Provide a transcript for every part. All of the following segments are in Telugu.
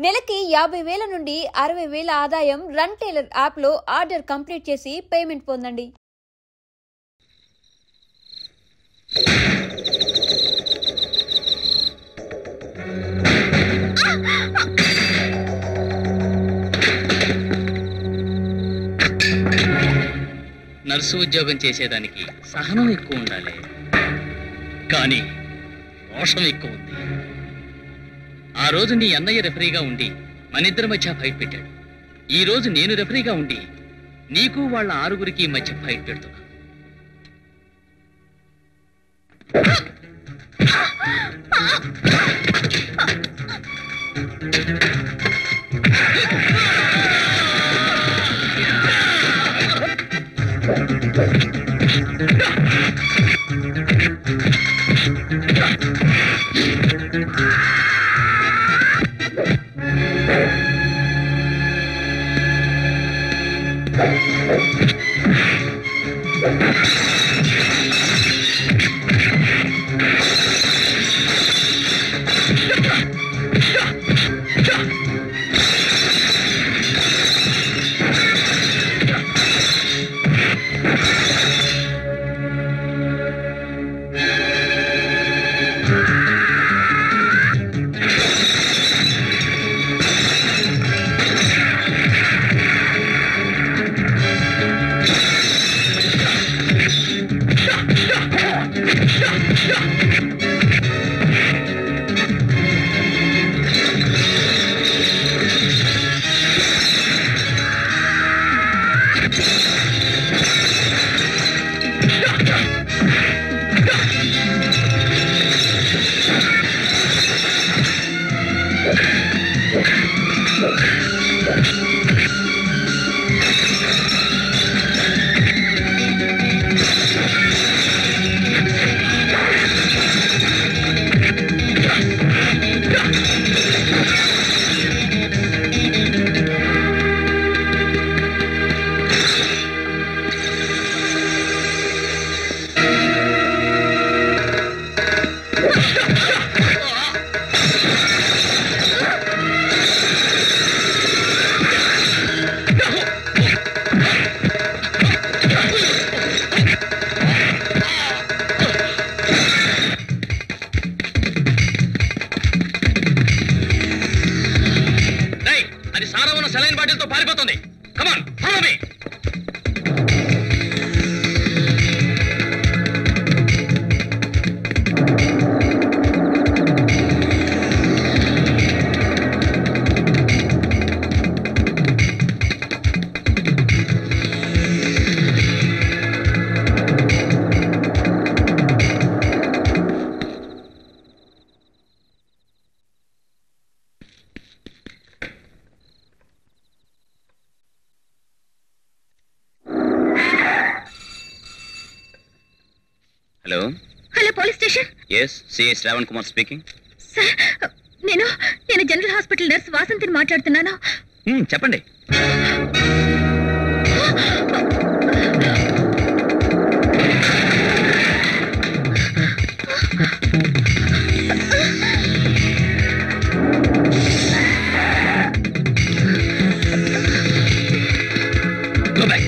నెలకి 50,000 నుండి 60,000 ఆదాయం రన్ టైలర్ యాప్లో ఆర్డర్ కంప్లీట్ చేసి పేమెంట్ పొందండి. నర్సు ఉద్యోగం చేసేదానికి సహనం ఎక్కువ ఉండాలి, కానీ రోషం ఎక్కువ ఉంది. ఆ రోజు నీ అన్నయ్య రెఫరీగా ఉండి మనిద్దరి మధ్య ఫైట్ పెట్టాడు. ఈ రోజు నేను రెఫరీగా ఉండి నీకు వాళ్ళ 6గురికి మధ్య ఫైట్ పెడుతున్నా. Hello hello police station. Yes, CI Shravan Kumar speaking. Sir, నేను జనరల్ హాస్పిటల్ నర్స్ వాసంతిని మాట్లాడుతున్నాను. చెప్పండి. Go back.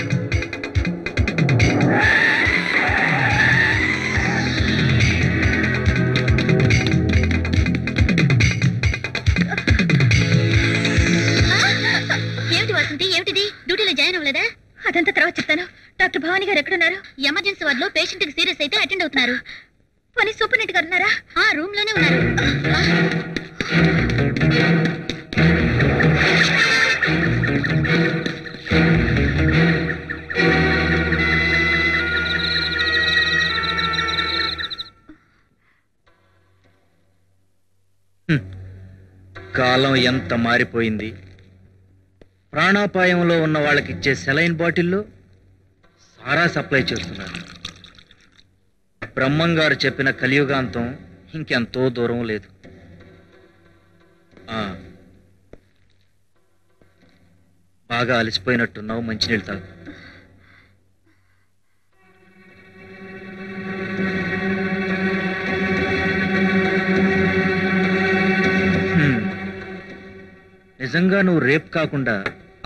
అదంతా తర్వాత చెప్తాను. డాక్టర్ భవానీ గారు ఎక్కడున్నారు? ఎమర్జెన్సీ వార్డులో పేషెంట్ కి సీరియస్ అయితే అటెండ్ అవుతున్నారు. పని సూపరింటెండెంట్ గారు ఉన్నారా? ఆ రూమ్ లోనే ఉన్నారు. కాలం ఎంత మారిపోయింది. ప్రాణాపాయంలో ఉన్న వాళ్ళకి ఇచ్చే సెలైన్ బాటిల్లో సారా సప్లై చేస్తున్నారు. బ్రహ్మంగారు చెప్పిన కలియుగాంతం ఇంకెంతో దూరం లేదు. బాగా అలసిపోయినట్టున్నావు, మంచినీళ్ళు తాగు. నిజంగా నువ్వు రేప్ కాకుండా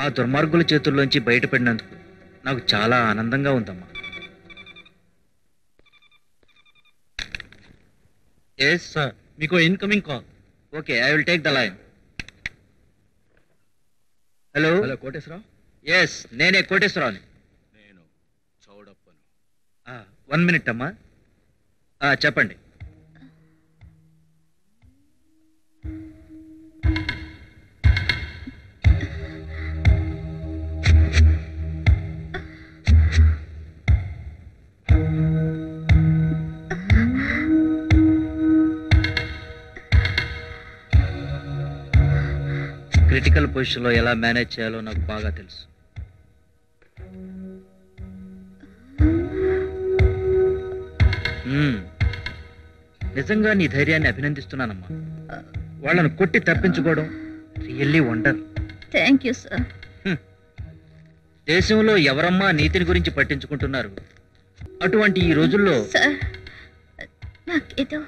ఆ దుర్మార్గుల చేతుల్లోంచి బయటపడినందుకు నాకు చాలా ఆనందంగా ఉందమ్మా. ఎస్ సార్, మీకు incoming call. Okay, I will take the line. Hello Koteswararao. Yes, నేనే కోటేశ్వరరావుని. నేను చౌడప్పను. 1 minute అమ్మా. చెప్పండి. క్రిటికల్ పొజిషన్లో ఎలా మేనేజ్ చేయాలో నాకు బాగా తెలుసు. నిజంగా నీ ధైర్యాన్ని అభినందిస్తున్నానమ్మా. వాళ్ళను కొట్టి తప్పించుకోవడం really wonder. Thank you sir. దేశంలో ఎవరమ్మా నీతిని గురించి పట్టించుకుంటున్నారు? అటువంటి ఈ రోజుల్లో సార్, నాకేదో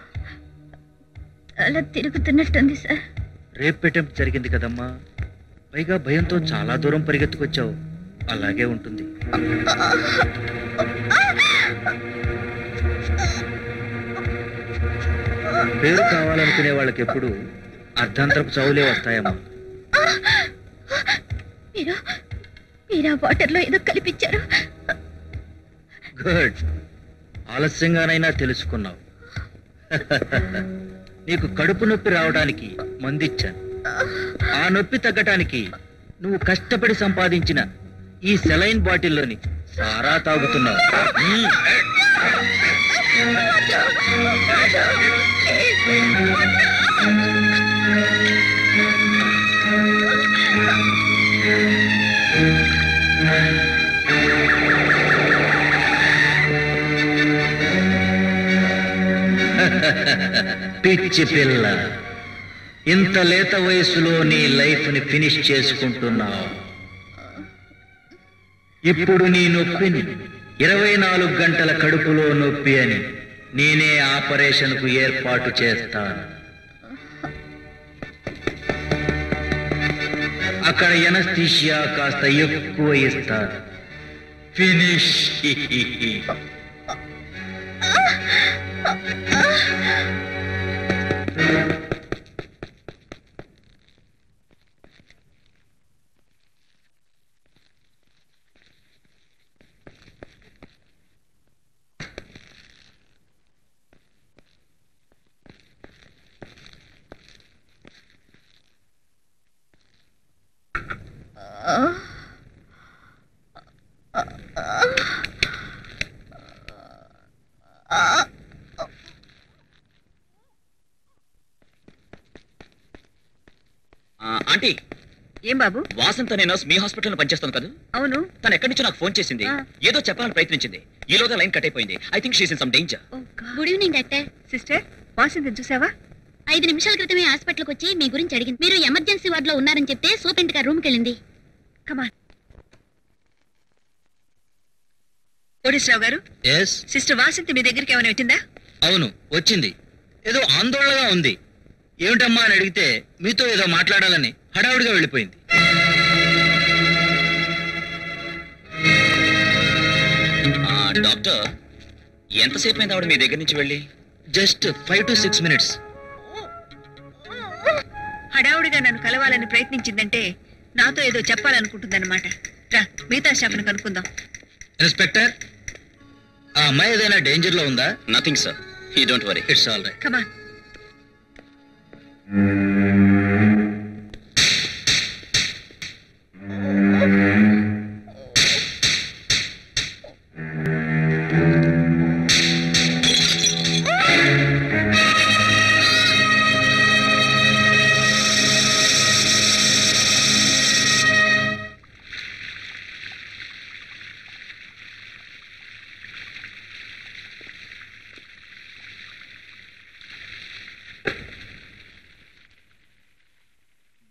అలా తిరుగుతున్నట్టుంది సార్. రేప్ అటెంప్ట్ జరిగింది కదమ్మా, పైగా భయంతో చాలా దూరం పరిగెత్తుకొచ్చావు. అలాగే ఉంటుంది. పేరు కావాలనుకునే వాళ్ళకి ఎప్పుడు అర్ధాంతరపు చావులే వస్తాయమ్మా. మీరు ఆ వాటర్లో ఏదో కల్పించారు. గుడ్, ఆలస్యంగానైనా తెలుసుకున్నావు. నీకు కడుపు నొప్పి రావడానికి మందిచ్చాను. ఆ నొప్పి తగ్గటానికి నువ్వు కష్టపడి సంపాదించిన ఈ సెలైన్ బాటిల్లోని సారా తాగుతున్నావు. పిచ్చి పిల్ల, ఇంత లేత వయసులో నీ లైఫ్ ని ఫినిష్ చేసుకుంటున్నావు. ఇప్పుడు నీ నొప్పిని 24 గంటల కడుపులో నొప్పి అని నేనే ఆపరేషన్ కు ఏర్పాటు చేస్తాను. అక్కడ ఎనస్థీషియా కాస్త ఎక్కువ ఇస్తాను. ఫినిష్. ఆంటీ, ఏం బాబు? వాసంత అనే నర్స్ మీ హాస్పిటల్లో పనిచేస్తాను కదా? అవును. తను ఎక్కడి నుంచో నాకు ఫోన్ చేసింది. ఏదో చెప్పాలని ప్రయత్నించింది. ఈలోగా లైన్ కట్ అయిపోయింది. I think she's in some danger. Good evening doctor. Sister, వాసంతిని చూసావా? 5 నిమిషాల క్రితమే హాస్పిటల్కి వచ్చి మీ గురించి అడిగింది. మీరు ఎమర్జెన్సీ వార్డులో ఉన్నారని చెప్తే సూపరింట్ గారు రూమ్కి వెళ్ళింది. కమాన్. కోటేశ్వరరావు గారు, ఎస్. సిస్టర్ వాసంతి మీ దగ్గరికి ఏమైనా వచ్చిందా? అవును, వచ్చింది. ఏదో ఆందోళనగా ఉంది. ఏమిటమ్మా అని అడిగితే మీతో ఏదో మాట్లాడాలని హడావుడిగా వెళ్ళిపోయింది. డాక్టర్, ఎంతసేపు అయింది ఆవిడ మీ దగ్గర నుంచి వెళ్ళి? Just 5 to 6 minutes. హడావుడిగా నన్ను కలవాలని ప్రయత్నించిందంటే నాతో ఏదో చెప్పాలనుకుంటుందన్నమాట. రా, మిగతా స్టాఫ్ని కనుక్కుందాం. ఇన్స్పెక్టర్, ఆ అమ్మాయి ఏదైనా డేంజర్ లో ఉందా? Nothing sir, you don't worry. It's all right. Come on.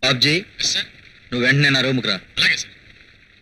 Babji, నువ్వు వెంటనే నా రూమ్కి రా. అలాగే సార్.